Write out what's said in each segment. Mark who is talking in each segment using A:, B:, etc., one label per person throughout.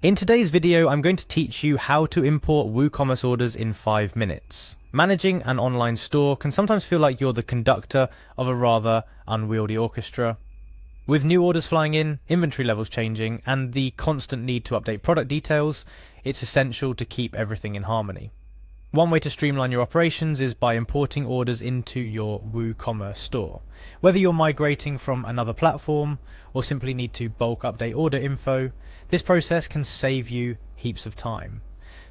A: In today's video, I'm going to teach you how to import WooCommerce orders in 5 minutes. Managing an online store can sometimes feel like you're the conductor of a rather unwieldy orchestra. With new orders flying in, inventory levels changing, and the constant need to update product details, it's essential to keep everything in harmony. One way to streamline your operations is by importing orders into your WooCommerce store. Whether you're migrating from another platform or simply need to bulk update order info, this process can save you heaps of time.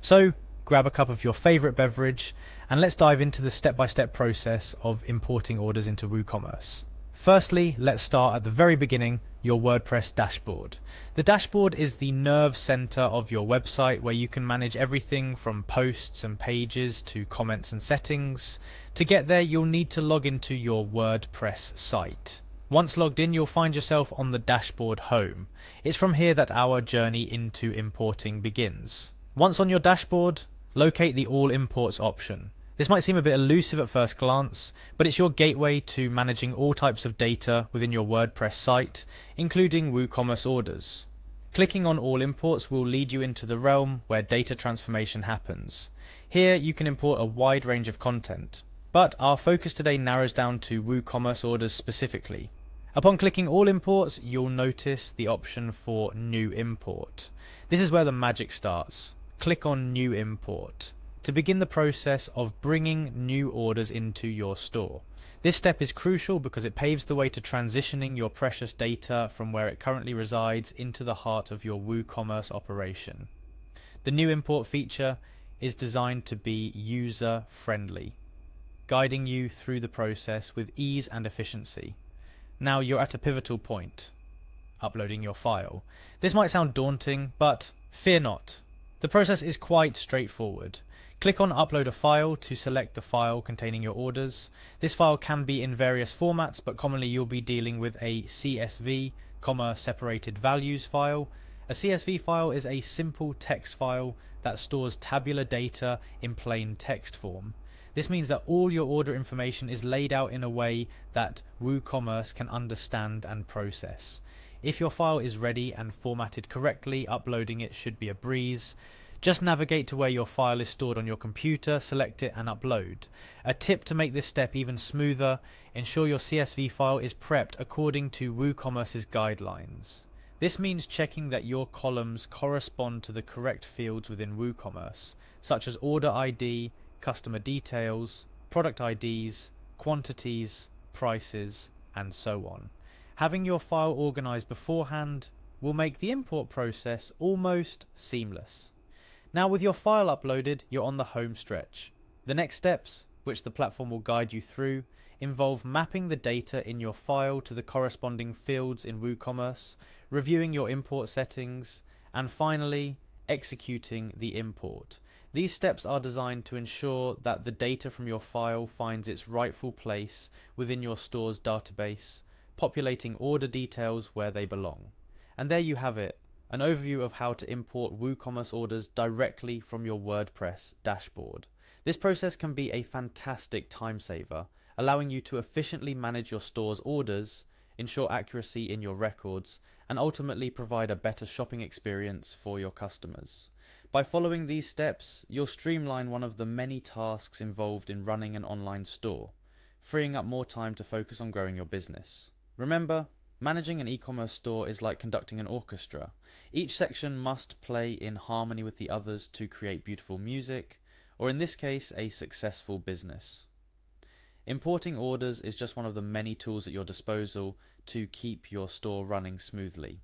A: So grab a cup of your favorite beverage and let's dive into the step-by-step process of importing orders into WooCommerce. Firstly, let's start at the very beginning, your WordPress dashboard. The dashboard is the nerve center of your website where you can manage everything from posts and pages to comments and settings. To get there, you'll need to log into your WordPress site. Once logged in, you'll find yourself on the dashboard home. It's from here that our journey into importing begins. Once on your dashboard, locate the All Imports option. This might seem a bit elusive at first glance, but it's your gateway to managing all types of data within your WordPress site, including WooCommerce orders. Clicking on All Imports will lead you into the realm where data transformation happens. Here you can import a wide range of content, but our focus today narrows down to WooCommerce orders specifically. Upon clicking All Imports, you'll notice the option for New Import. This is where the magic starts. Click on New Import to begin the process of bringing new orders into your store. This step is crucial because it paves the way to transitioning your precious data from where it currently resides into the heart of your WooCommerce operation. The new import feature is designed to be user-friendly, guiding you through the process with ease and efficiency. Now you're at a pivotal point, uploading your file. This might sound daunting, but fear not. The process is quite straightforward. Click on Upload a File to select the file containing your orders. This file can be in various formats, but commonly you'll be dealing with a CSV, separated values file. A CSV file is a simple text file that stores tabular data in plain text form. This means that all your order information is laid out in a way that WooCommerce can understand and process. If your file is ready and formatted correctly, uploading it should be a breeze. Just navigate to where your file is stored on your computer, select it and upload. A tip to make this step even smoother, ensure your CSV file is prepped according to WooCommerce's guidelines. This means checking that your columns correspond to the correct fields within WooCommerce, such as order ID, customer details, product IDs, quantities, prices, and so on. Having your file organized beforehand will make the import process almost seamless. Now with your file uploaded, you're on the home stretch. The next steps, which the platform will guide you through, involve mapping the data in your file to the corresponding fields in WooCommerce, reviewing your import settings, and finally, executing the import. These steps are designed to ensure that the data from your file finds its rightful place within your store's database, populating order details where they belong. And there you have it. An overview of how to import WooCommerce orders directly from your WordPress dashboard. This process can be a fantastic time saver, allowing you to efficiently manage your store's orders, ensure accuracy in your records, and ultimately provide a better shopping experience for your customers. By following these steps, you'll streamline one of the many tasks involved in running an online store, freeing up more time to focus on growing your business. Remember, managing an e-commerce store is like conducting an orchestra. Each section must play in harmony with the others to create beautiful music, or in this case, a successful business. Importing orders is just one of the many tools at your disposal to keep your store running smoothly.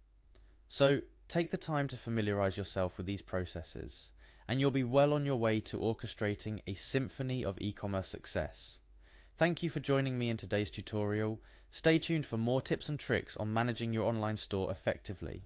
A: So take the time to familiarize yourself with these processes, and you'll be well on your way to orchestrating a symphony of e-commerce success. Thank you for joining me in today's tutorial. Stay tuned for more tips and tricks on managing your online store effectively.